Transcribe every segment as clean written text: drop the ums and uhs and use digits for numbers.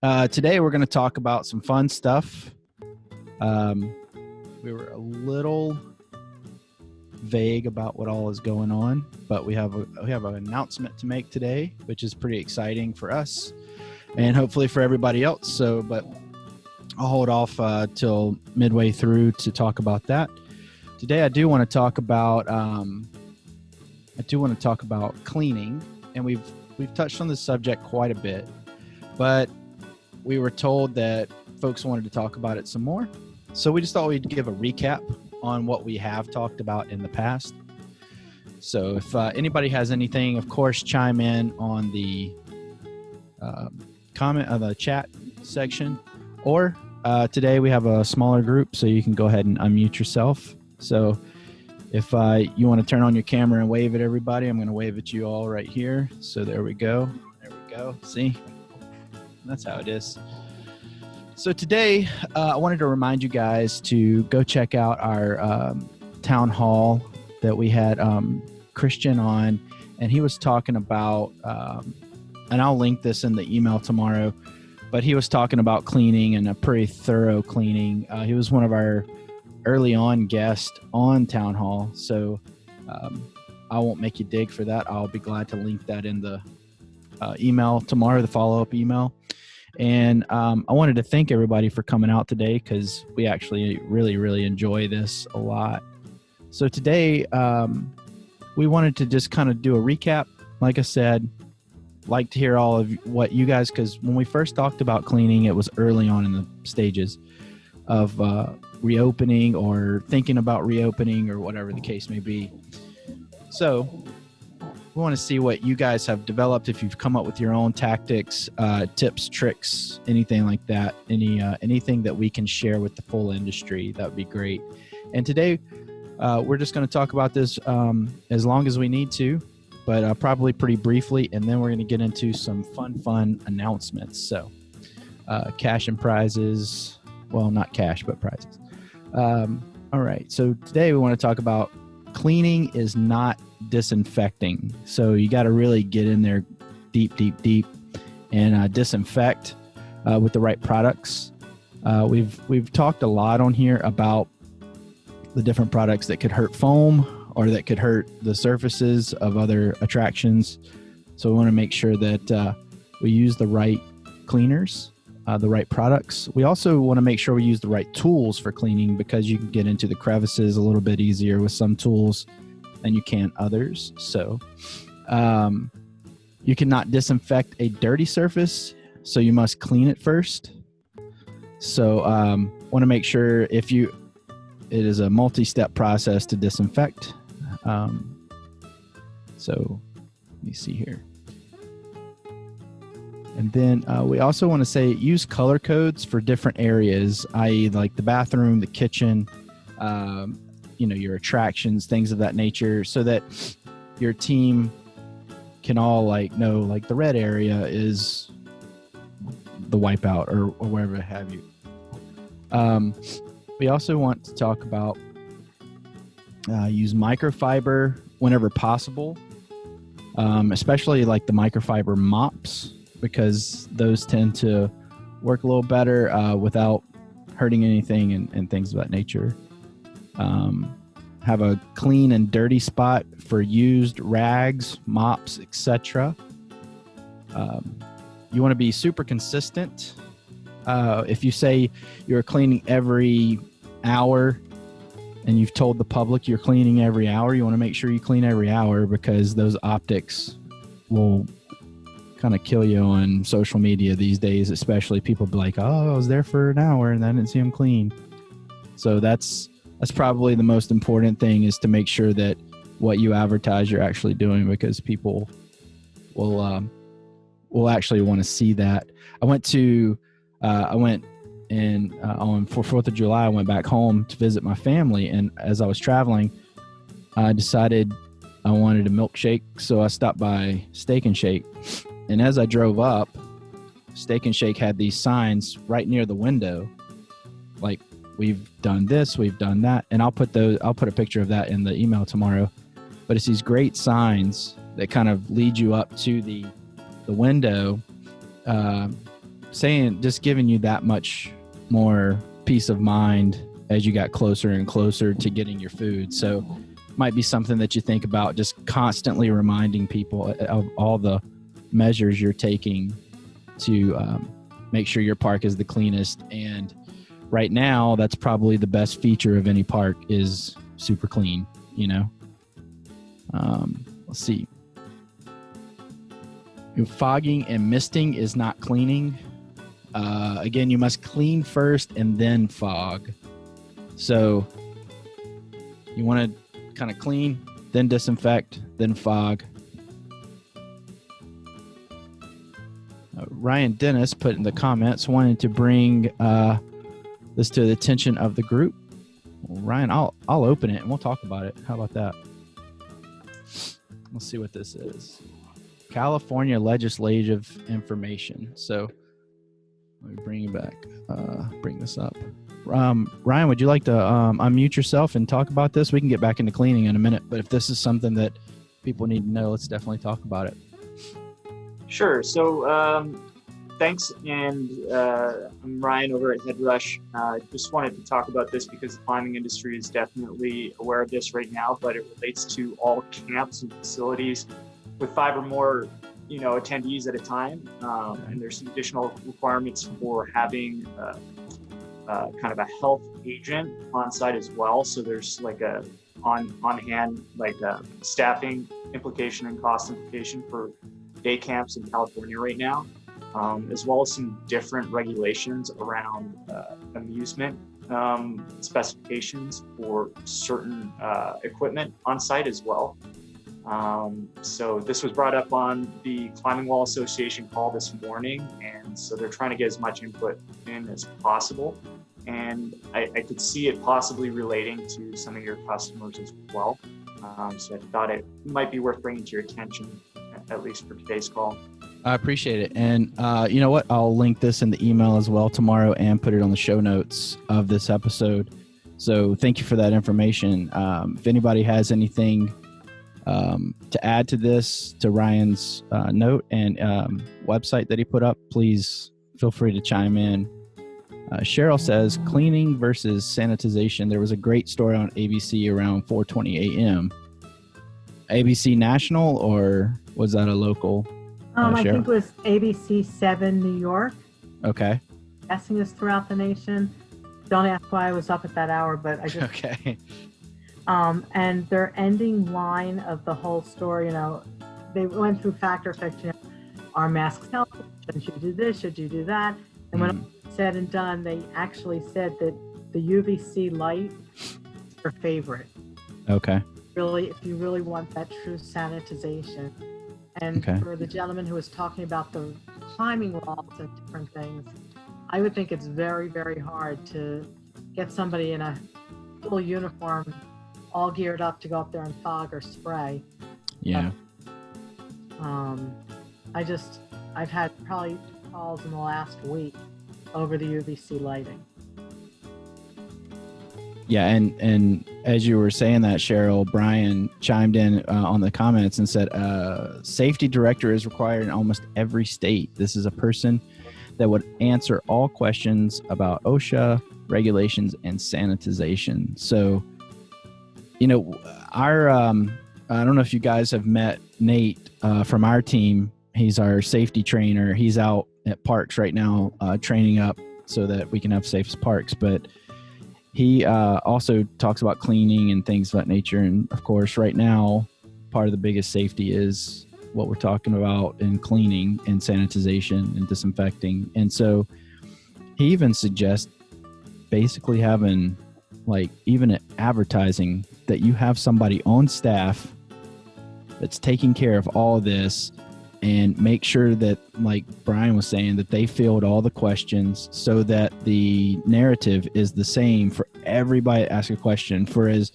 Today we're going to talk about some fun stuff. We were a little vague about what all is going on, but we have an announcement to make today, which is pretty exciting for us and hopefully for everybody else. But I'll hold off till midway through to talk about that. Today I do want to talk about cleaning, and we've touched on this subject quite a bit, but we were told that folks wanted to talk about it some more. So we just thought we'd give a recap on what we have talked about in the past. So if anybody has anything, of course, chime in on the comment of the chat section, or today we have a smaller group, so you can go ahead and unmute yourself. So if you want to turn on your camera and wave at everybody, I'm going to wave at you all right here. So there we go. There we go. See? That's how it is. So today, I wanted to remind you guys to go check out our town hall that we had Christian on, and he was talking about, and I'll link this in the email tomorrow, but he was talking about cleaning and a pretty thorough cleaning. He was one of our early on guests on Town Hall, so I won't make you dig for that. I'll be glad to link that in the email tomorrow, the follow-up email. And I wanted to thank everybody for coming out today, because we actually really enjoy this a lot. So today we wanted to just kind of do a recap. Like I said, like to hear all of what you guys, because when we first talked about cleaning, it was early on in the stages of reopening or thinking about reopening or whatever the case may be. So we want to see what you guys have developed, if you've come up with your own tactics, tips, tricks, anything like that, anything that we can share with the full industry. That would be great. And today we're just going to talk about this as long as we need to, but probably pretty briefly, and then we're going to get into some fun announcements. So cash and prizes. Well, not cash, but prizes. All right. So today we want to talk about cleaning is not disinfecting. So you got to really get in there deep and disinfect with the right products. We've talked a lot on here about the different products that could hurt foam or that could hurt the surfaces of other attractions. So we want to make sure that we use the right cleaners, the right products. We also want to make sure we use the right tools for cleaning, because you can get into the crevices a little bit easier with some tools than you can others. So you cannot disinfect a dirty surface, so you must clean it first. So want to make sure it is a multi-step process to disinfect. So let me see here. And then we also want to say use color codes for different areas, i.e. like the bathroom, the kitchen, your attractions, things of that nature, so that your team can all know the red area is the wipeout or wherever have you. We also want to talk about use microfiber whenever possible, especially like the microfiber mops, because those tend to work a little better without hurting anything and things of that nature. Have a clean and dirty spot for used rags, mops, etc. You want to be super consistent. If you say you're cleaning every hour and you've told the public you're cleaning every hour, you want to make sure you clean every hour, because those optics will kind of kill you on social media these days, especially people be like, oh, I was there for an hour and I didn't see them clean. So that's probably the most important thing, is to make sure that what you advertise you're actually doing, because people will actually want to see that. I went and on 4th of July, I went back home to visit my family, and as I was traveling, I decided I wanted a milkshake, so I stopped by Steak and Shake. And as I drove up, Steak and Shake had these signs right near the window, like, we've done this, we've done that. And I'll put a picture of that in the email tomorrow. But it's these great signs that kind of lead you up to the window saying, just giving you that much more peace of mind as you got closer and closer to getting your food. So might be something that you think about, just constantly reminding people of all the measures you're taking to make sure your park is the cleanest. And right now, that's probably the best feature of any park is super clean, you know? Let's see. Fogging and misting is not cleaning. Again, you must clean first and then fog. So you want to kind of clean, then disinfect, then fog. Ryan Dennis put in the comments, wanted to bring this to the attention of the group. Well, Ryan, I'll open it and we'll talk about it. How about that? Let's see what this is. California legislative information. So let me bring you back. Bring this up. Ryan, would you like to unmute yourself and talk about this? We can get back into cleaning in a minute, but if this is something that people need to know, let's definitely talk about it. Sure. So thanks. And I'm Ryan over at HeadRush. Just wanted to talk about this because the climbing industry is definitely aware of this right now, but it relates to all camps and facilities with 5 or more, attendees at a time. And there's some additional requirements for having kind of a health agent on site as well. So there's like a on hand, like a staffing implication and cost implication for day camps in California right now, as well as some different regulations around amusement specifications for certain equipment on site as well. So this was brought up on the Climbing Wall Association call this morning, and so they're trying to get as much input in as possible. And I could see it possibly relating to some of your customers as well. So I thought it might be worth bringing to your attention, at least for today's call. I appreciate it. And you know what? I'll link this in the email as well tomorrow and put it on the show notes of this episode. So thank you for that information. If anybody has anything to add to this, to Ryan's note and website that he put up, please feel free to chime in. Cheryl says, cleaning versus sanitization. There was a great story on ABC around 4:20 a.m. ABC National, or was that a local? I think it was ABC 7 New York. Okay. Guessing is throughout the nation. Don't ask why I was up at that hour, but I just... Okay. And their ending line of the whole story, they went through factor, are masks helpful? Should you do this? Should you do that? And when all said and done, they actually said that the UVC light is their favorite. Okay. Really, if you really want that true sanitization. And for the gentleman who was talking about the climbing walls and different things, I would think it's very, very hard to get somebody in a full uniform, all geared up to go up there and fog or spray. Yeah. I've had probably calls in the last week over the UVC lighting. Yeah, and as you were saying that, Cheryl, Brian chimed in on the comments and said, safety director is required in almost every state. This is a person that would answer all questions about OSHA, regulations, and sanitization. So, our, I don't know if you guys have met Nate from our team. He's our safety trainer. He's out at parks right now training up so that we can have safe parks. But he also talks about cleaning and things of that nature. And of course, right now, part of the biggest safety is what we're talking about in cleaning and sanitization and disinfecting. And so he even suggests basically having, like, even advertising that you have somebody on staff that's taking care of all this, and make sure that, like Brian was saying, that they filled all the questions so that the narrative is the same for everybody to ask a question. For as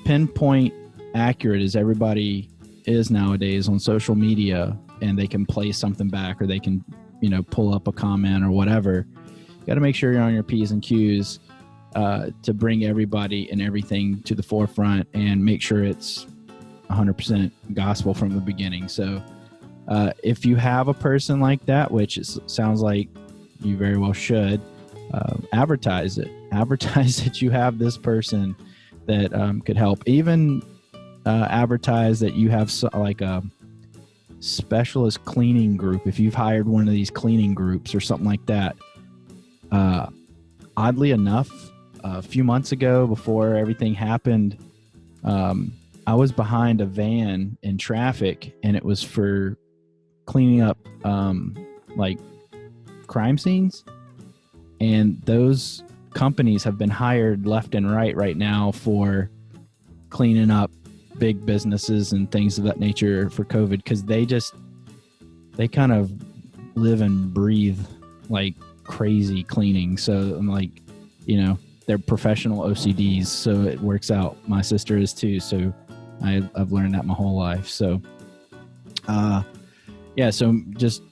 pinpoint accurate as everybody is nowadays on social media, and they can play something back, or they can, pull up a comment or whatever, you got to make sure you're on your P's and Q's to bring everybody and everything to the forefront and make sure it's 100% gospel from the beginning. So If you have a person like that, which sounds like you very well should, advertise it. Advertise that you have this person that could help. Even advertise that you have like a specialist cleaning group. If you've hired one of these cleaning groups or something like that. Oddly enough, a few months ago, before everything happened, I was behind a van in traffic, and it was for cleaning up like crime scenes. And those companies have been hired left and right now for cleaning up big businesses and things of that nature for COVID, because they kind of live and breathe like crazy cleaning. So I'm like, they're professional OCDs, so it works out. My sister is too, so I've learned that my whole life. So so just,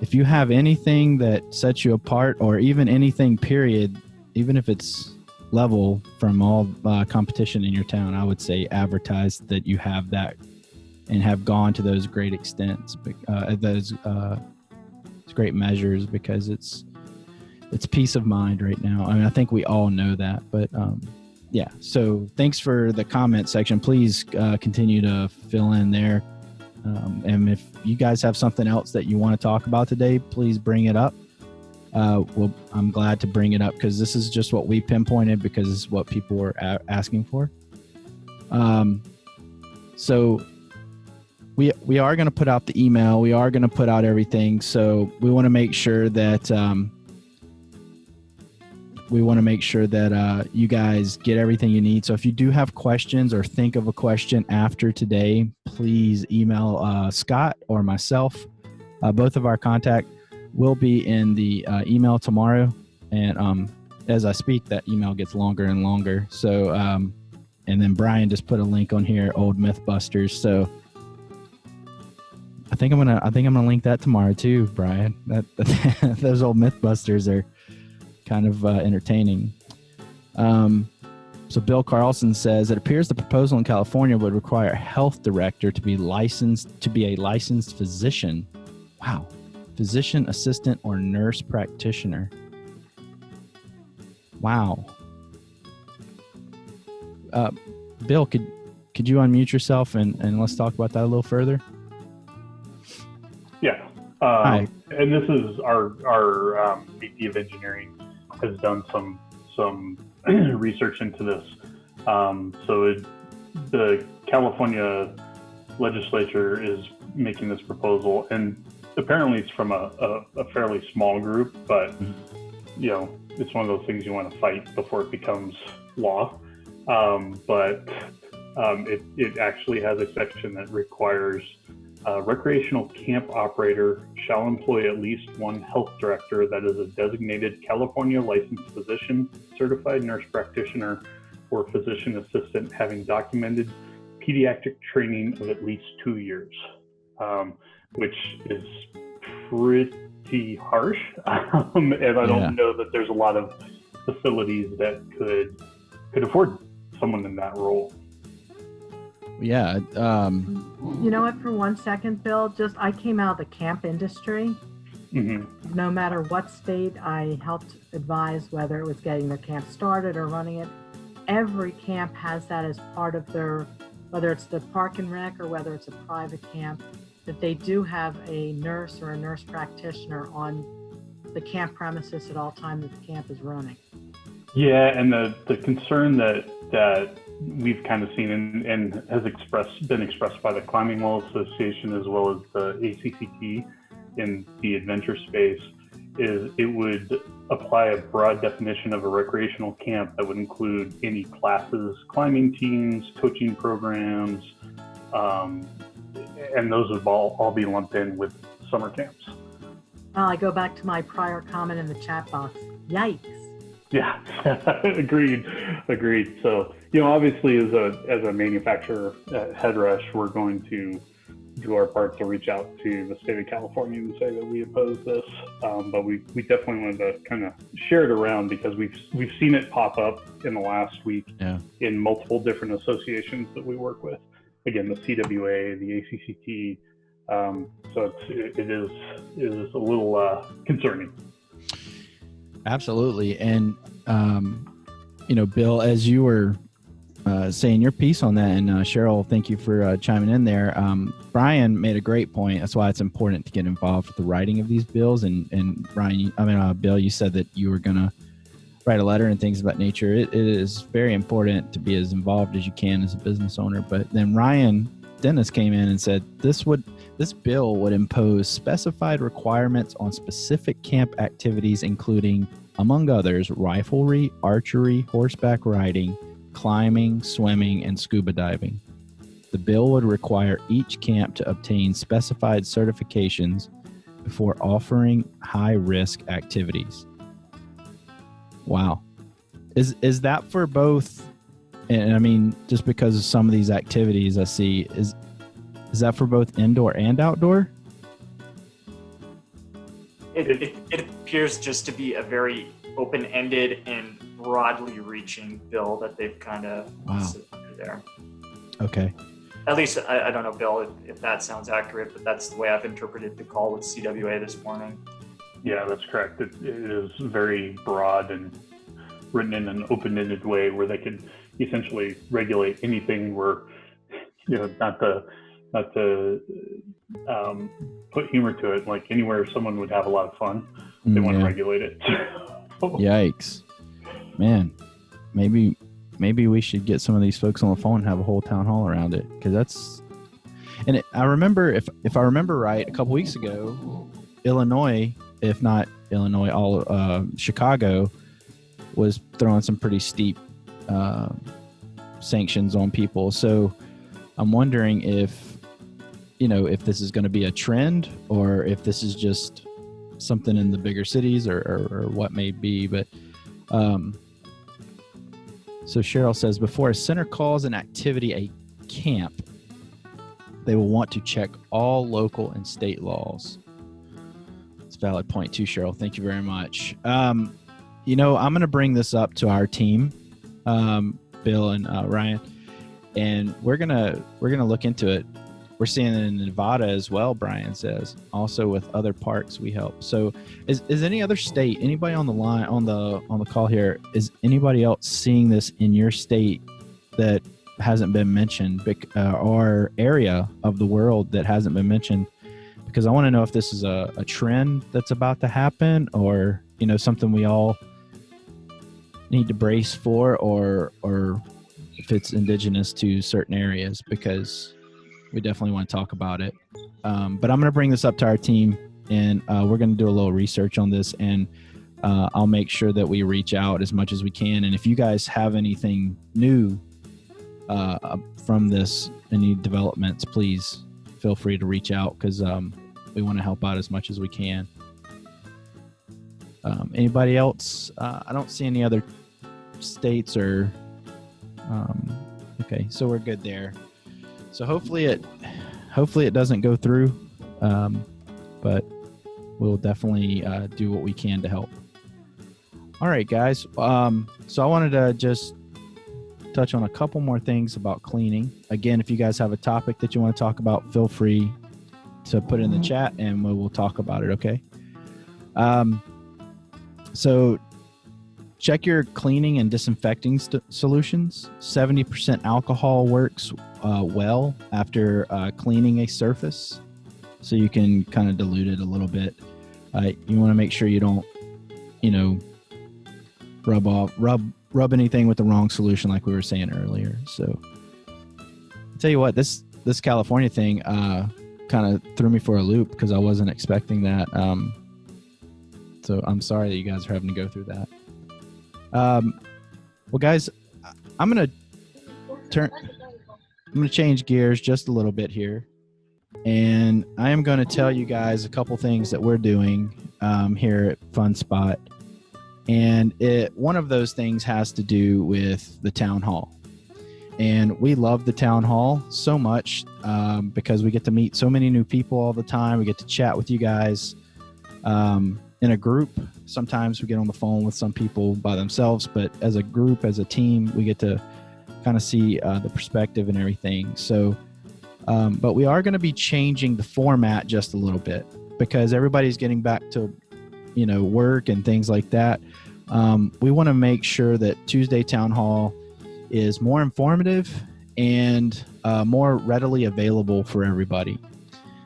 if you have anything that sets you apart, or even anything period, even if it's level from all competition in your town, I would say advertise that you have that and have gone to those great extents, those great measures, because it's peace of mind right now. I mean, I think we all know that, but so thanks for the comment section. Please continue to fill in there. And if you guys have something else that you want to talk about today, please bring it up. Well, I'm glad to bring it up, because this is just what we pinpointed, because it's what people were asking for. So we are going to put out the email. We are going to put out everything. So we want to make sure that you guys get everything you need. So if you do have questions or think of a question after today, please email Scott or myself. Both of our contact will be in the email tomorrow. And as I speak, that email gets longer and longer. So and then Brian just put a link on here, Old Mythbusters. So I think I'm gonna link that tomorrow too, Brian. That those old Mythbusters are kind of entertaining. So Bill Carlson says, it appears the proposal in California would require a health director to be a licensed physician. Wow. Physician assistant or nurse practitioner. Wow. Bill, could you unmute yourself and let's talk about that a little further? Yeah. Hi. And this is our VP of engineering has done some research into this. The California legislature is making this proposal, and apparently it's from a fairly small group, but it's one of those things you want to fight before it becomes law. It actually has a section that requires recreational camp operator shall employ at least one health director that is a designated California licensed physician, certified nurse practitioner, or physician assistant having documented pediatric training of at least 2 years, which is pretty harsh. And I don't know that there's a lot of facilities that could afford someone in that role. Yeah. You know what, for 1 second, Bill, I came out of the camp industry. Mm-hmm. No matter what state I helped advise, whether it was getting their camp started or running it, every camp has that as part of their, whether it's the park and rec or whether it's a private camp, that they do have a nurse or a nurse practitioner on the camp premises at all times that the camp is running. Yeah, and the concern that we've kind of seen and has been expressed by the Climbing Wall Association as well as the ACCT in the adventure space is it would apply a broad definition of a recreational camp that would include any classes, climbing teams, coaching programs, and those would all be lumped in with summer camps. Well, I go back to my prior comment in the chat box. Yikes. Yeah, agreed. So, obviously as a manufacturer at Headrush, we're going to do our part to reach out to the state of California and say that we oppose this. But we definitely wanted to kind of share it around because we've seen it pop up in the last week in multiple different associations that we work with. Again, the CWA, the ACCT, So it is a little concerning. Absolutely. And, Bill, as you were saying your piece on that, and Cheryl, thank you for chiming in there. Brian made a great point. That's why it's important to get involved with the writing of these bills. And Brian, Bill, you said that you were going to write a letter and things of that nature. It is very important to be as involved as you can as a business owner. But then Ryan Dennis came in and said this bill would impose specified requirements on specific camp activities, including, among others, riflery, archery, horseback riding, climbing, swimming, and scuba diving. The bill would require each camp to obtain specified certifications before offering high-risk activities. Wow. Is that for both? And I mean, just because of some of these activities I see, is that for both indoor and outdoor? It appears just to be a very open-ended and broadly reaching bill that they've kind of set under there. Okay. At least, I don't know, Bill, if that sounds accurate, but that's the way I've interpreted the call with CWA this morning. Yeah, that's correct. It is very broad and written in an open-ended way where they could essentially regulate anything where, not to put humor to it, like anywhere someone would have a lot of fun, they want to regulate it. Yikes. Man, maybe we should get some of these folks on the phone and have a whole town hall around it, because that's, and I remember, if I remember right, a couple weeks ago, Illinois, if not Illinois, Chicago was throwing some pretty steep sanctions on people. So I'm wondering if this is going to be a trend, or if this is just something in the bigger cities, or what may be. But so Cheryl says, before a center calls an activity a camp, they will want to check all local and state laws. It's a valid point too, Cheryl. Thank you very much. I'm going to bring this up to our team, Bill and Ryan, and we're gonna look into it. We're seeing it in Nevada as well, Brian says. Also with other parks we help. So is any other state, anybody on the line, on the call here, is anybody else seeing this in your state that hasn't been mentioned, or area of the world that hasn't been mentioned? Because I want to know if this is a trend that's about to happen, or something we all need to brace for, or if it's indigenous to certain areas, because we definitely want to talk about it. But I'm going to bring this up to our team, and we're going to do a little research on this, and I'll make sure that we reach out as much as we can. And if you guys have anything new from this, any developments, please feel free to reach out, because we want to help out as much as we can. Anybody else? I don't see any other states or okay, so we're good there. So hopefully it doesn't go through, but we'll definitely do what we can to help. All right, guys. So I wanted to just touch on a couple more things about cleaning. Again, if you guys have a topic that you want to talk about, feel free to put it in the chat, and we will talk about it. Okay. So check your cleaning and disinfecting solutions. 70% alcohol works well after cleaning a surface, so you can kind of dilute it a little bit. You want to make sure you don't, rub anything with the wrong solution, like we were saying earlier. So I'll tell you what, this California thing kind of threw me for a loop, because I wasn't expecting that. So I'm sorry that you guys are having to go through that. Well, guys, I'm going to change gears just a little bit here, and I am going to tell you guys a couple things that we're doing here at Fun Spot. And one of those things has to do with the Town Hall. And we love the Town Hall so much because we get to meet so many new people all the time. We get to chat with you guys in a group. Sometimes we get on the phone with some people by themselves, but as a group, as a team, we get to kind of see the perspective and everything. So But we are going to be changing the format just a little bit because everybody's getting back to, work and things like that. We want to make sure that Tuesday Town Hall is more informative and more readily available for everybody.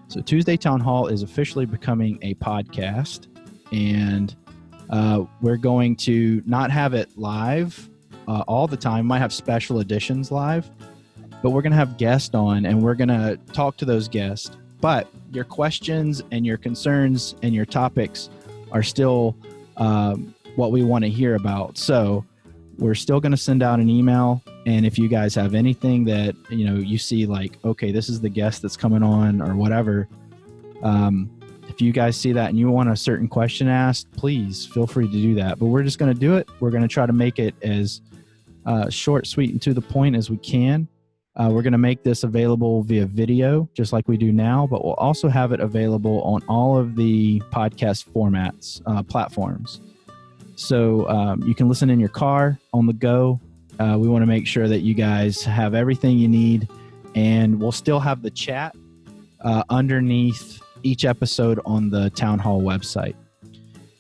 So Tuesday Town Hall is officially becoming a podcast, and we're going to not have it live all the time. We might have special editions live, but we're going to have guests on, and we're going to talk to those guests. But your questions and your concerns and your topics are still what we want to hear about. So we're still going to send out an email. And if you guys have anything that, you see like, okay, this is the guest that's coming on or whatever. If you guys see that and you want a certain question asked, please feel free to do that. But we're just going to do it. We're going to try to make it as short, sweet, and to the point as we can. We're going to make this available via video, just like we do now, but we'll also have it available on all of the podcast formats, platforms. So you can listen in your car, on the go. We want to make sure that you guys have everything you need, and we'll still have the chat underneath each episode on the Town Hall website.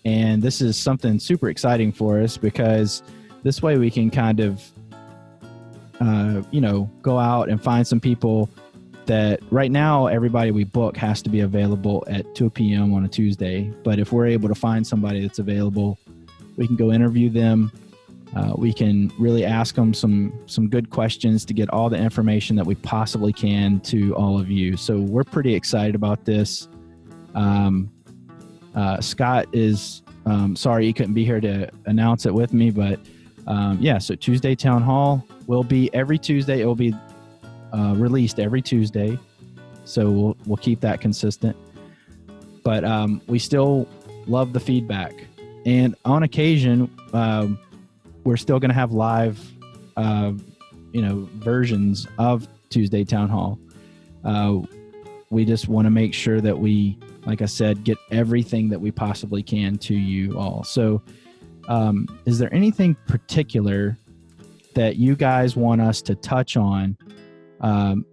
And this is something super exciting for us because this way we can kind of, go out and find some people that right now everybody we book has to be available at 2 p.m. on a Tuesday. But if we're able to find somebody that's available, we can go interview them. We can really ask them some good questions to get all the information that we possibly can to all of you. So we're pretty excited about this. Scott is sorry he couldn't be here to announce it with me, but so Tuesday Town Hall will be every Tuesday. It will be released every Tuesday. So we'll keep that consistent. But we still love the feedback. And on occasion, we're still going to have live, versions of Tuesday Town Hall. We just want to make sure that we, like I said, get everything that we possibly can to you all. So is there anything particular that you guys want us to touch on?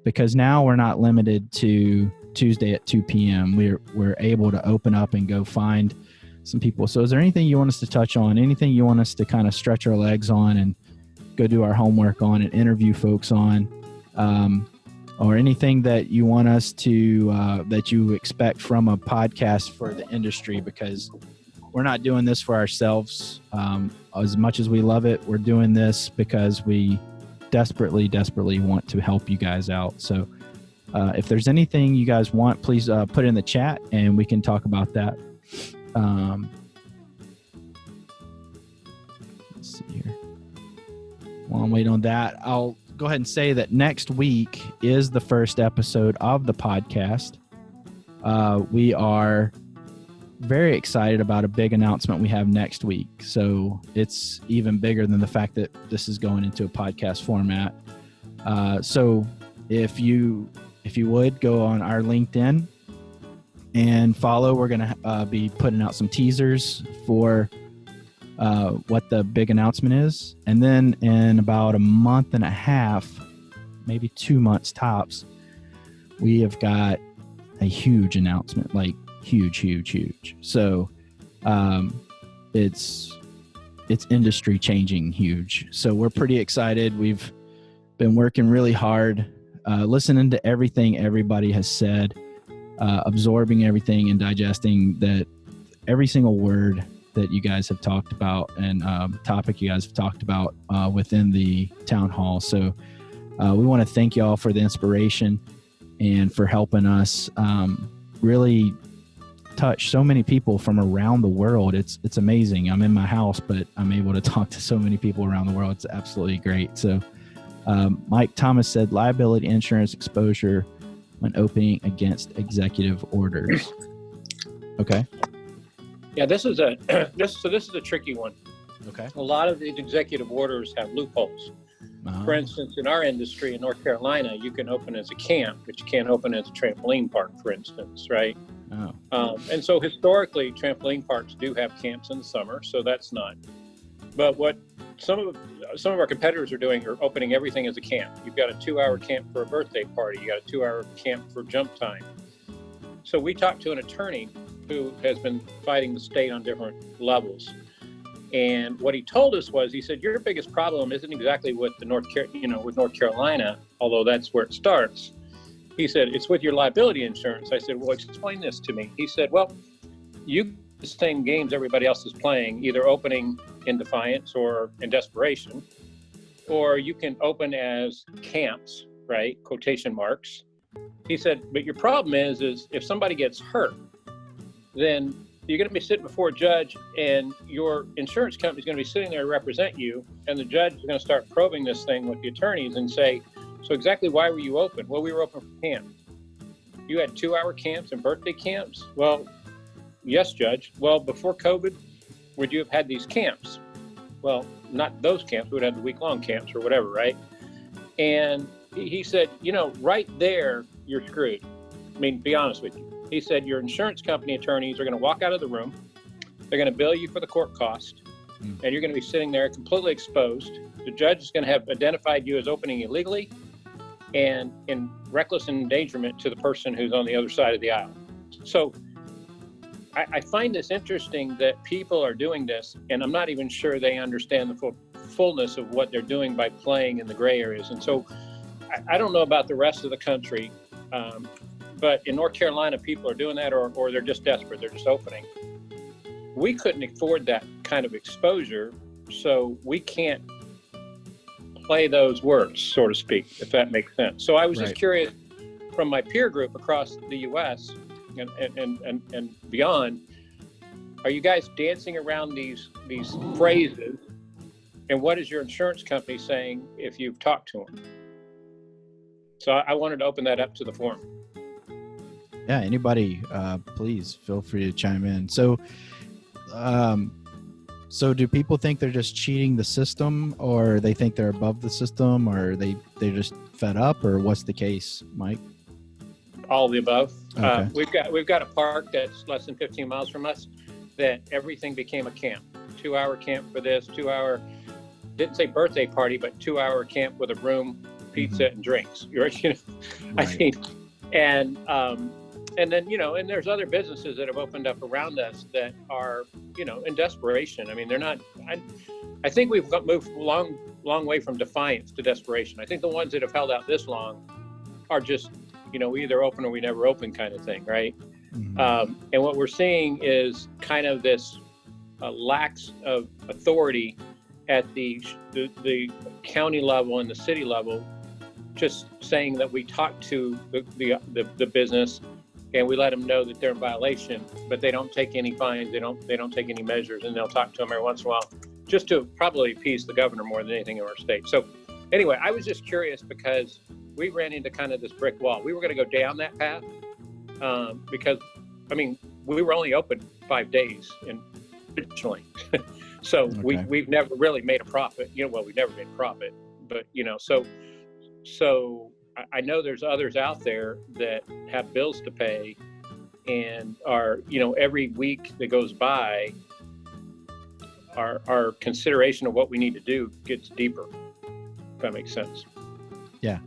Because now we're not limited to Tuesday at 2 p.m. We're able to open up and go find some people. So is there anything you want us to touch on? Anything you want us to kind of stretch our legs on and go do our homework on and interview folks on? Or anything that you want us to, that you expect from a podcast for the industry? Because we're not doing this for ourselves. As much as we love it, we're doing this because we desperately want to help you guys out. So if there's anything you guys want, please put it in the chat and we can talk about that. Let's see here. While I'm waiting on that, I'll go ahead and say that next week is the first episode of the podcast. We are very excited about a big announcement we have next week. So it's even bigger than the fact that this is going into a podcast format. So if you would go on our LinkedIn and follow, we're going to be putting out some teasers for what the big announcement is. And then in about a month and a half, maybe 2 months tops, we have got a huge announcement, like huge. So it's industry changing huge. So we're pretty excited. We've been working really hard, listening to everything everybody has said, absorbing everything and digesting that every single word that you guys have talked about and topic you guys have talked about within the town hall. So we want to thank you all for the inspiration and for helping us really touch so many people from around the world. It's amazing. I'm in my house, but I'm able to talk to so many people around the world. It's absolutely great. So Mike Thomas said liability insurance exposure when opening against executive orders. Okay. Yeah, this is a tricky one. Okay. A lot of these executive orders have loopholes. For instance, in our industry in North Carolina, you can open as a camp, but you can't open as a trampoline park, for instance, right? Oh. And so historically, trampoline parks do have camps in the summer, so that's not. But what some of our competitors are opening everything as a camp. You've got a 2-hour camp for a birthday party. You got a 2-hour camp for jump time. So we talked to an attorney who has been fighting the state on different levels. And what he told us was, he said, your biggest problem isn't exactly with North Carolina, although that's where it starts. He said, it's with your liability insurance. I said, well, explain this to me. He said, well, you the same games everybody else is playing, either opening in defiance or in desperation, or you can open as camps, right? Quotation marks. He said, but your problem is if somebody gets hurt, then you're going to be sitting before a judge and your insurance company is going to be sitting there to represent you. And the judge is going to start probing this thing with the attorneys and say, so exactly why were you open? Well, we were open for camp. You had 2-hour camps and birthday camps? Well, yes, Judge. Well, before COVID, would you have had these camps? Well, not those camps. We would have the week-long camps or whatever, right? And he said, right there, you're screwed. I mean, be honest with you. He said, your insurance company attorneys are going to walk out of the room. They're going to bill you for the court cost. And you're going to be sitting there completely exposed. The judge is going to have identified you as opening illegally and in reckless endangerment to the person who's on the other side of the aisle. So I find this interesting that people are doing this, and I'm not even sure they understand the fullness of what they're doing by playing in the gray areas. And so I don't know about the rest of the country, but in North Carolina, people are doing that, or they're just desperate. They're just opening. We couldn't afford that kind of exposure, so we can't play those words, so to speak, if that makes sense. So I was just curious from my peer group across the U.S. and beyond, are you guys dancing around these phrases? And what is your insurance company saying if you've talked to them? So I wanted to open that up to the forum. Yeah, anybody, please feel free to chime in. So do people think they're just cheating the system, or they think they're above the system, or they're just fed up, or what's the case, Mike? All of the above. Okay. We've got a park that's less than 15 miles from us that everything became a camp. 2-hour camp for this, 2-hour, didn't say birthday party, but 2-hour camp with a room, pizza, and drinks. Right. I mean, and then, and there's other businesses that have opened up around us that are, in desperation. I mean, they're not, I think we've moved a long way from defiance to desperation. I think the ones that have held out this long are just, we either open or we never open kind of thing, right? Mm-hmm. And what we're seeing is kind of this lack of authority at the county level and the city level, just saying that we talk to the business and we let them know that they're in violation, but they don't take any fines, they don't take any measures, and they'll talk to them every once in a while, just to probably appease the governor more than anything in our state. So anyway, I was just curious because we ran into kind of this brick wall. We were going to go down that path because, we were only open 5 days originally. So okay. We've never really made a profit. We've never made a profit, but, so I know there's others out there that have bills to pay and are, every week that goes by, our consideration of what we need to do gets deeper, if that makes sense. Yeah.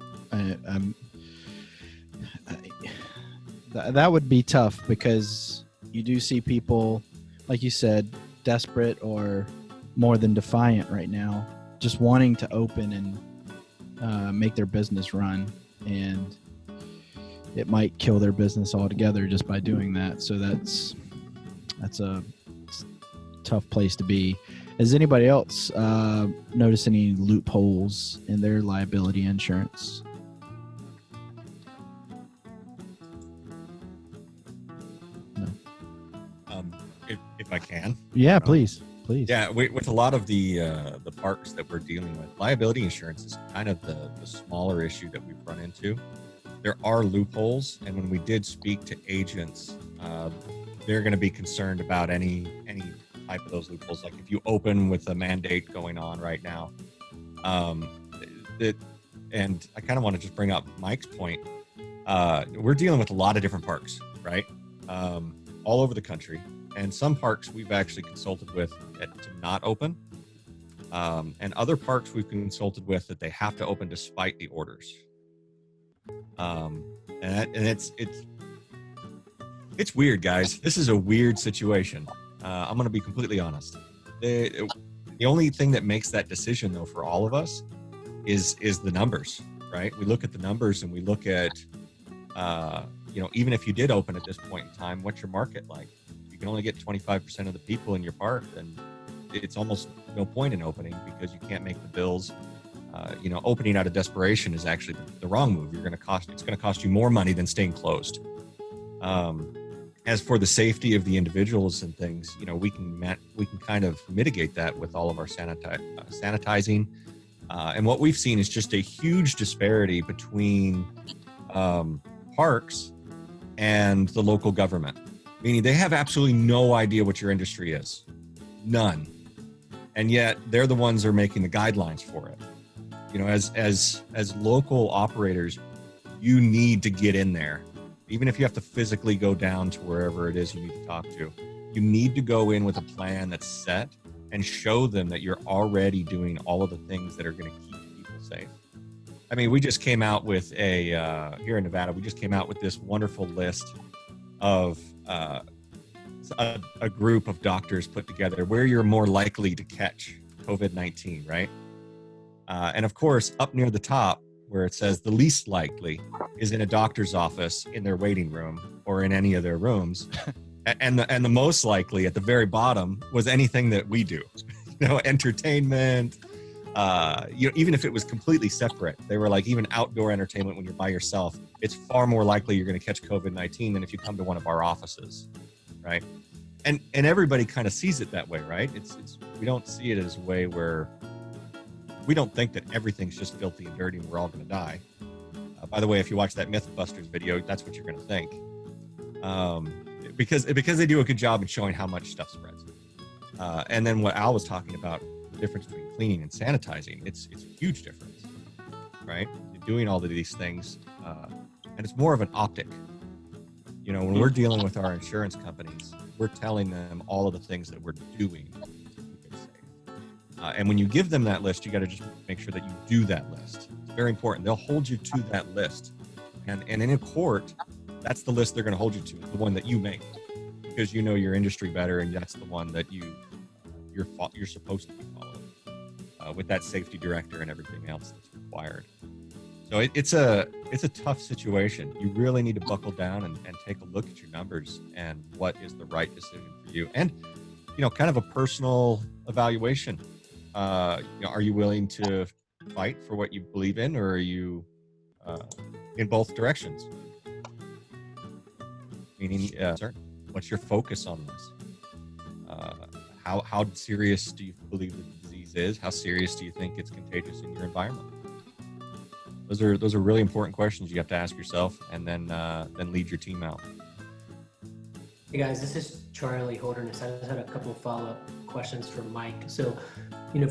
That would be tough because you do see people, like you said, desperate or more than defiant right now, just wanting to open and make their business run, and it might kill their business altogether just by doing that. So that's a tough place to be. Has anybody else noticed any loopholes in their liability insurance? No. If I can. Yeah, please. Yeah, with a lot of the parks that we're dealing with, liability insurance is kind of the smaller issue that we've run into. There are loopholes, and when we did speak to agents, they're going to be concerned about any type of those loopholes. Like if you open with a mandate going on right now, and I kind of want to just bring up Mike's point. We're dealing with a lot of different parks, right? All over the country. And some parks we've actually consulted with to not open. And other parks we've consulted with that they have to open despite the orders. And it's weird, guys. This is a weird situation. I'm going to be completely honest. The only thing that makes that decision, though, for all of us is the numbers, right? We look at the numbers and we look at, even if you did open at this point in time, what's your market like? You can only get 25% of the people in your park, then it's almost no point in opening because you can't make the bills. Opening out of desperation is actually the wrong move. It's going to cost you more money than staying closed. As for the safety of the individuals and things, we can kind of mitigate that with all of our sanitizing. And what we've seen is just a huge disparity between parks and the local government, meaning they have absolutely no idea what your industry is, none. And yet they're the ones that are making the guidelines for it. As local operators, you need to get in there. Even if you have to physically go down to wherever it is you need to talk to, you need to go in with a plan that's set and show them that you're already doing all of the things that are going to keep people safe. I mean, we just came out with here in Nevada, we just came out with this wonderful list of a group of doctors put together where you're more likely to catch COVID-19, right? And of course, up near the top, where it says the least likely is in a doctor's office in their waiting room or in any of their rooms. And the most likely at the very bottom was anything that we do, entertainment, even if it was completely separate. They were like, even outdoor entertainment when you're by yourself, it's far more likely you're going to catch COVID-19 than if you come to one of our offices, right? And everybody kind of sees it that way, right? We don't see it as a way where we don't think that everything's just filthy and dirty and we're all going to die. By the way, if you watch that Mythbusters video, that's what you're going to think. Because they do a good job in showing how much stuff spreads. And then what Al was talking about, the difference between cleaning and sanitizing, it's a huge difference, right? You're doing all of these things, and it's more of an optic. When we're dealing with our insurance companies, we're telling them all of the things that we're doing. And when you give them that list, you got to just make sure that you do that list. It's very important. They'll hold you to that list. And in a court, that's the list they're going to hold you to, the one that you make, because you know your industry better, and that's the one that you're supposed to be following with that safety director and everything else that's required. So it's a tough situation. You really need to buckle down and take a look at your numbers and what is the right decision for you. And, kind of a personal evaluation. Are you willing to fight for what you believe in, or are you in both directions? Meaning, what's your focus on this? How serious do you believe the disease is? How serious do you think it's contagious in your environment? Those are really important questions you have to ask yourself, and then lead your team out. Hey guys, this is Charlie Holderness. I just had a couple of follow-up questions for Mike. So,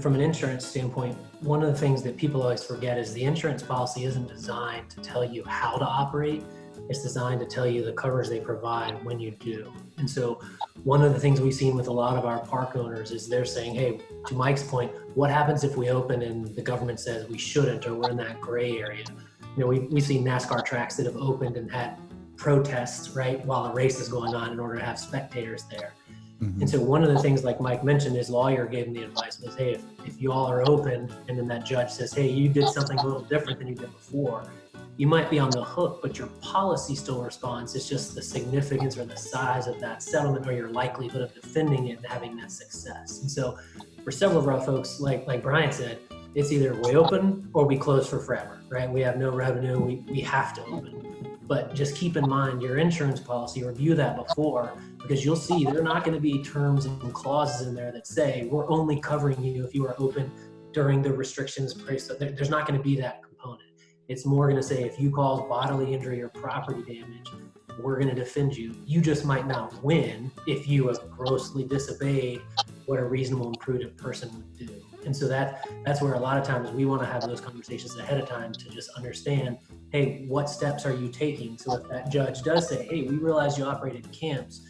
from an insurance standpoint, one of the things that people always forget is the insurance policy isn't designed to tell you how to operate. It's designed to tell you the coverage they provide when you do. And so one of the things we've seen with a lot of our park owners is they're saying, hey, to Mike's point, what happens if we open and the government says we shouldn't, or we're in that gray area? We've seen NASCAR tracks that have opened and had protests, right, while a race is going on in order to have spectators there. Mm-hmm. And so one of the things, like Mike mentioned, his lawyer gave him the advice was, hey, if you all are open and then that judge says, hey, you did something a little different than you did before, you might be on the hook, but your policy still responds. It's just the significance or the size of that settlement or your likelihood of defending it and having that success. And so for several of our folks, like Brian said, it's either we open or we close for forever, right? We have no revenue, we have to open. But just keep in mind your insurance policy, review that before, because you'll see there are not going to be terms and clauses in there that say we're only covering you if you are open during the restrictions. So there's not going to be that component. It's more going to say if you cause bodily injury or property damage, we're going to defend you. You just might not win if you have grossly disobeyed what a reasonable and prudent person would do. And so that's where a lot of times we want to have those conversations ahead of time to just understand, hey, what steps are you taking? So if that judge does say, hey, we realize you operated camps,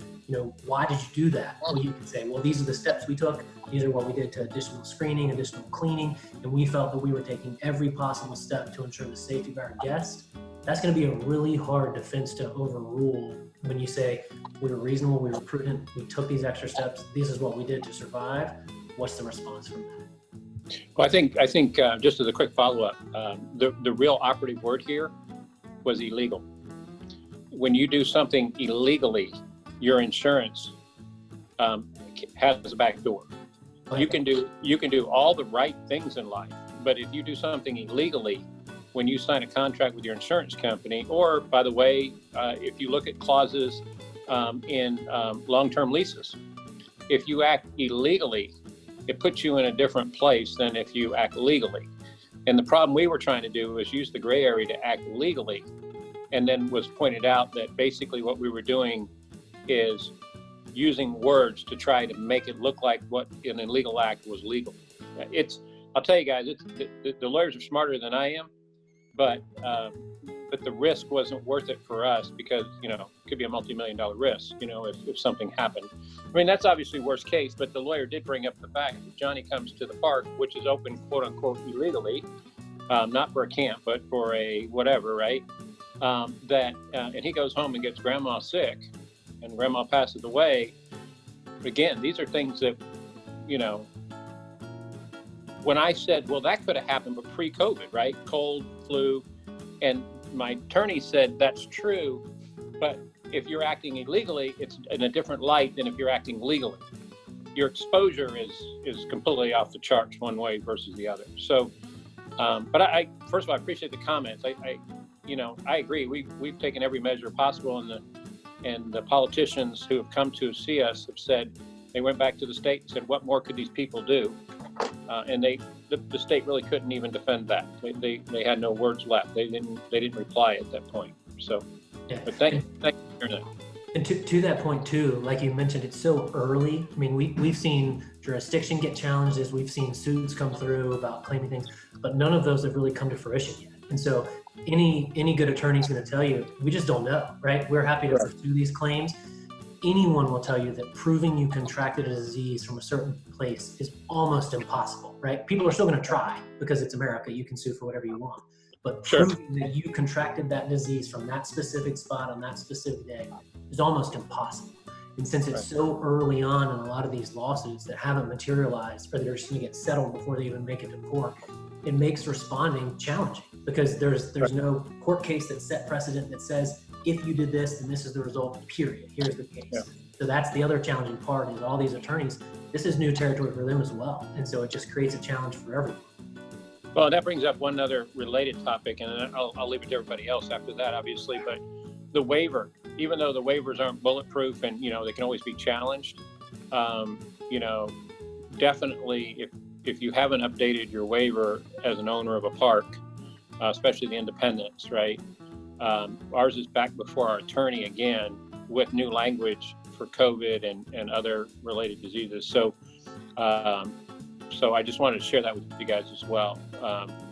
why did you do that? Well, you can say, well, these are the steps we took. These are what we did to additional screening, additional cleaning, and we felt that we were taking every possible step to ensure the safety of our guests. That's going to be a really hard defense to overrule when you say, we were reasonable, we were prudent, we took these extra steps, this is what we did to survive. What's the response from that? Well, I think just as a quick follow-up, the real operative word here was illegal. When you do something illegally, your insurance has a back door. You can do all the right things in life, but if you do something illegally, when you sign a contract with your insurance company, or by the way, if you look at clauses in long-term leases, if you act illegally, it puts you in a different place than if you act legally. And the problem we were trying to do was use the gray area to act legally, and then was pointed out that basically what we were doing is using words to try to make it look like what an illegal act was legal. I'll tell you guys, the lawyers are smarter than I am, but the risk wasn't worth it for us because, it could be a multi-million-dollar risk, if something happened. I mean, that's obviously worst case, but the lawyer did bring up the fact that Johnny comes to the park, which is open, quote unquote, illegally, not for a camp, but for a whatever, right? And he goes home and gets grandma sick and grandma passes away. Again, these are things that, when I said, well, that could have happened, but pre-COVID, right? Cold, flu. And my attorney said, that's true. But if you're acting illegally, it's in a different light than if you're acting legally. Your exposure is completely off the charts one way versus the other. So, but I first of all, I appreciate the comments. I agree. We've taken every measure possible, and the politicians who have come to see us have said, they went back to the state and said, what more could these people do? And the state really couldn't even defend that. They had no words left. They didn't reply at that point. So, yeah. But thank you for hearing that. And to that point too, like you mentioned, it's so early. I mean, we've seen jurisdiction get challenges. We've seen suits come through about claiming things, but none of those have really come to fruition yet. And so any good attorney is going to tell you, we just don't know, right? We're happy to pursue these claims. Anyone will tell you that proving you contracted a disease from a certain place is almost impossible, right? People are still going to try because it's America. You can sue for whatever you want. But proving that you contracted that disease from that specific spot on that specific day is almost impossible. And since it's so early on in a lot of these lawsuits that haven't materialized, or they're just going to get settled before they even make it to court, it makes responding challenging because there's no court case that set precedent that says, if you did this, then this is the result, period. Here's the case. Yeah. So that's the other challenging part is all these attorneys, this is new territory for them as well. And so it just creates a challenge for everyone. Well, that brings up one other related topic, and I'll leave it to everybody else after that, obviously, but the waiver, even though the waivers aren't bulletproof and, they can always be challenged, definitely if you haven't updated your waiver as an owner of a park, especially the independents, right? Ours is back before our attorney again with new language for COVID and other related diseases. So I just wanted to share that with you guys as well.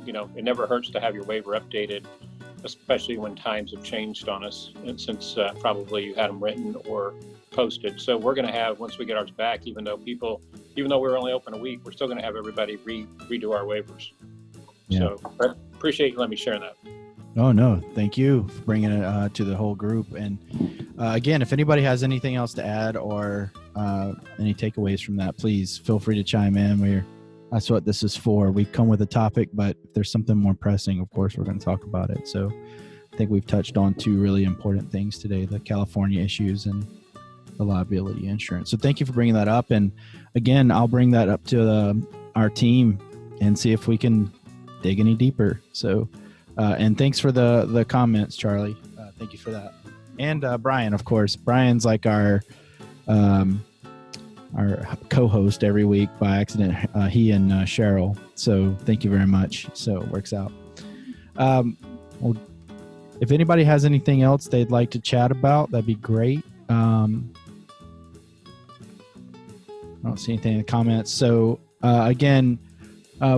It never hurts to have your waiver updated, especially when times have changed on us, and since probably you had them written or posted. So we're going to have, once we get ours back, even though we're only open a week, we're still going to have everybody redo our waivers. Yeah. So I appreciate you letting me share that. Oh, no. Thank you for bringing it to the whole group. And again, if anybody has anything else to add or any takeaways from that, please feel free to chime in. That's what this is for. We come with a topic, but if there's something more pressing, of course, we're going to talk about it. So I think we've touched on two really important things today, the California issues and the liability insurance. So thank you for bringing that up. And again, I'll bring that up to our team and see if we can dig any deeper. So and thanks for the comments, Charlie. Thank you for that. And Brian, of course. Brian's like our co-host every week by accident. He and Cheryl. So thank you very much. So it works out. Well, if anybody has anything else they'd like to chat about, that'd be great. I don't see anything in the comments. So again,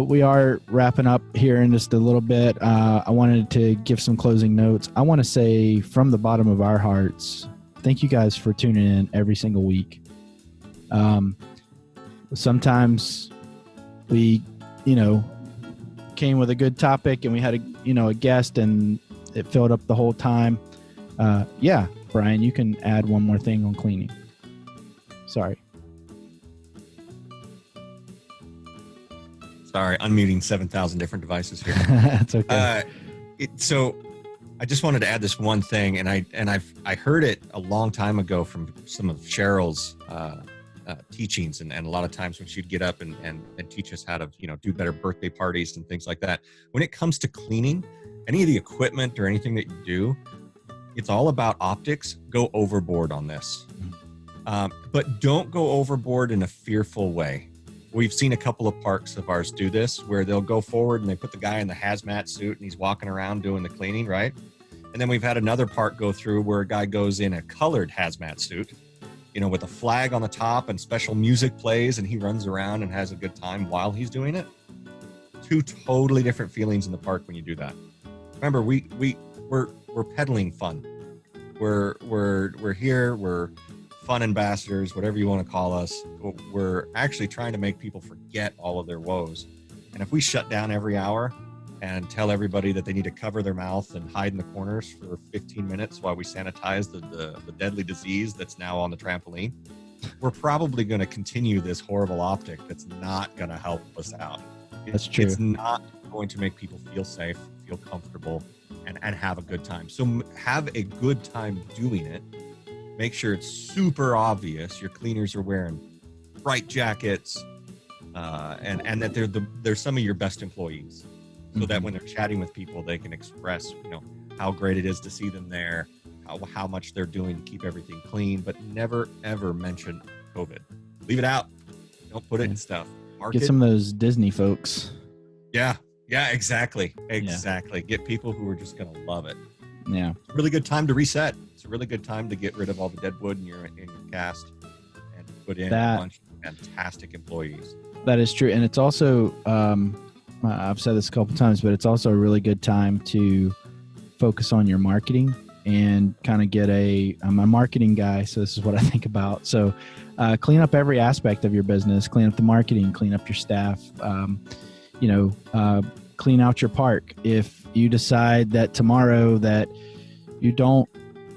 we are wrapping up here in just a little bit. I wanted to give some closing notes. I want to say from the bottom of our hearts, thank you guys for tuning in every single week. Sometimes we, came with a good topic and we had a guest and it filled up the whole time. Yeah, Brian, you can add one more thing on cleaning. Sorry, unmuting 7,000 different devices here. That's okay. So I just wanted to add this one thing, and I heard it a long time ago from some of Cheryl's teachings, and a lot of times when she'd get up and teach us how to do better birthday parties and things like that. When it comes to cleaning, any of the equipment or anything that you do, it's all about optics. Go overboard on this, but don't go overboard in a fearful way. We've seen a couple of parks of ours do this, where they'll go forward and they put the guy in the hazmat suit and he's walking around doing the cleaning, right? And then we've had another park go through where a guy goes in a colored hazmat suit, with a flag on the top, and special music plays and he runs around and has a good time while he's doing it. Two totally different feelings in the park when you do that. Remember, we're peddling fun. We're here, we're fun ambassadors, whatever you want to call us. We're actually trying to make people forget all of their woes. And if we shut down every hour and tell everybody that they need to cover their mouth and hide in the corners for 15 minutes while we sanitize the deadly disease that's now on the trampoline, we're probably going to continue this horrible optic that's not going to help us out. That's true. It's not going to make people feel safe, feel comfortable, and have a good time. So have a good time doing it. Make sure it's super obvious your cleaners are wearing bright jackets, and that they're some of your best employees, so that when they're chatting with people, they can express, how great it is to see them there, how much they're doing to keep everything clean, but never ever mention COVID. Leave it out. Don't put it in stuff. Get some of those Disney folks. Yeah, exactly. Get people who are just gonna love it. Yeah, it's a really good time to reset. It's a really good time to get rid of all the dead wood in your cast and put in a bunch of fantastic employees. That is true. And it's also, I've said this a couple times, but it's also a really good time to focus on your marketing and kind of get I'm a marketing guy, so this is what I think about. So clean up every aspect of your business, clean up the marketing, clean up your staff, clean out your park. If you decide that tomorrow that you don't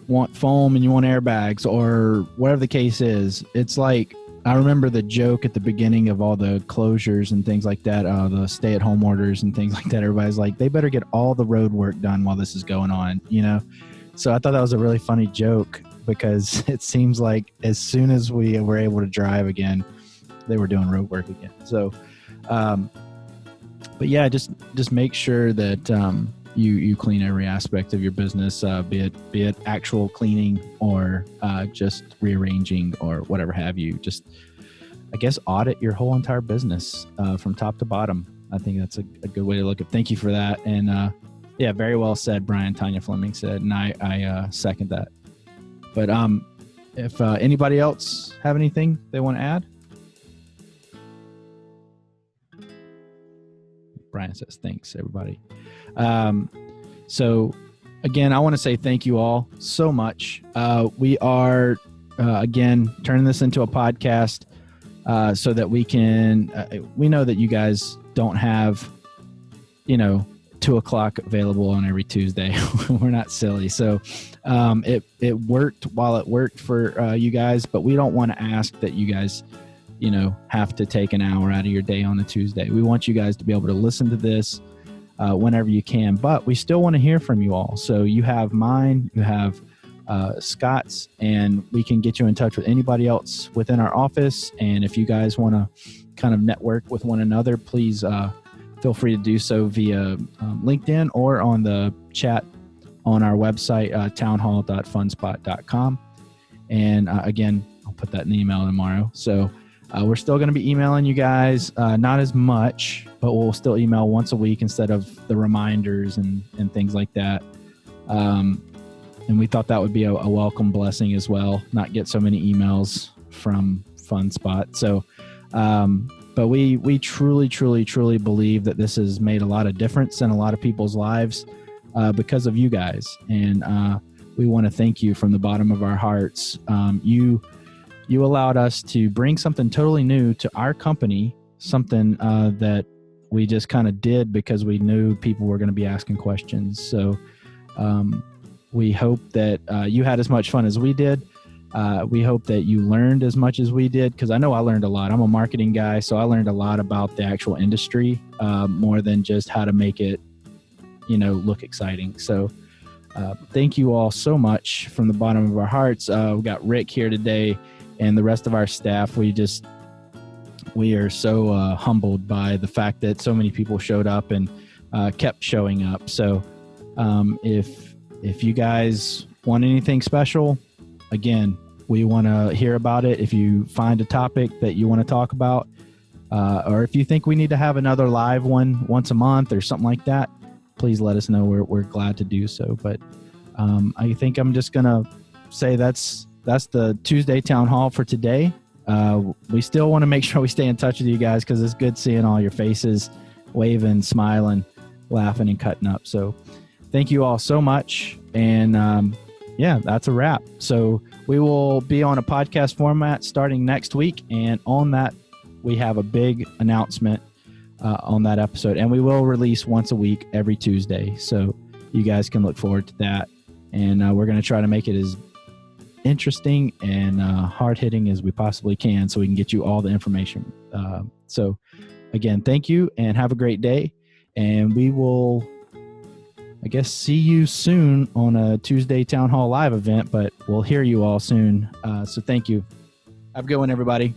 want foam and you want airbags or whatever the case is, it's like, I remember the joke at the beginning of all the closures and things like that, the stay-at-home orders and things like that. Everybody's like, they better get all the road work done while this is going on, So I thought that was a really funny joke, because it seems like as soon as we were able to drive again, they were doing road work again. So, but yeah, just make sure that you clean every aspect of your business, be it actual cleaning or just rearranging or whatever have you. Just, I guess, audit your whole entire business from top to bottom. I think that's a good way to look at it. Thank you for that. And yeah, very well said, Brian. Tanya Fleming said, and I second that. But if anybody else have anything they want to add? Brian says, thanks, everybody. So again, I want to say thank you all so much. We are, again, turning this into a podcast so that we can, we know that you guys don't have, 2:00 available on every Tuesday. We're not silly. So it worked while it worked for you guys, but we don't want to ask that you guys have to take an hour out of your day on a Tuesday. We want you guys to be able to listen to this whenever you can, but we still want to hear from you all. So you have mine, you have Scott's, and we can get you in touch with anybody else within our office. And if you guys want to kind of network with one another, please feel free to do so via LinkedIn or on the chat on our website, townhall.funspot.com. And again, I'll put that in the email tomorrow. So we're still going to be emailing you guys, not as much, but we'll still email once a week instead of the reminders and things like that. And we thought that would be a welcome blessing as well, not get so many emails from FunSpot. So, but we truly, truly, truly believe that this has made a lot of difference in a lot of people's lives because of you guys. And we want to thank you from the bottom of our hearts. You allowed us to bring something totally new to our company, something that we just kind of did because we knew people were going to be asking questions. So we hope that you had as much fun as we did. We hope that you learned as much as we did, because I know I learned a lot. I'm a marketing guy, so I learned a lot about the actual industry, more than just how to make it, look exciting. So thank you all so much from the bottom of our hearts. We got Rick here today and the rest of our staff. We are so humbled by the fact that so many people showed up and kept showing up. So if you guys want anything special, again, we want to hear about it. If you find a topic that you want to talk about, or if you think we need to have another live one once a month or something like that, please let us know. We're glad to do so. But I think I'm just going to say that's the Tuesday Town Hall for today. We still want to make sure we stay in touch with you guys, because it's good seeing all your faces waving, smiling, laughing, and cutting up. So thank you all so much. And that's a wrap. So we will be on a podcast format starting next week. And on that, we have a big announcement on that episode. And we will release once a week every Tuesday. So you guys can look forward to that. And we're going to try to make it as interesting and hard-hitting as we possibly can, so we can get you all the information. So again, thank you and have a great day. And we will, I guess, see you soon on a Tuesday Town Hall Live event, but we'll hear you all soon. So thank you. Have a good one, everybody.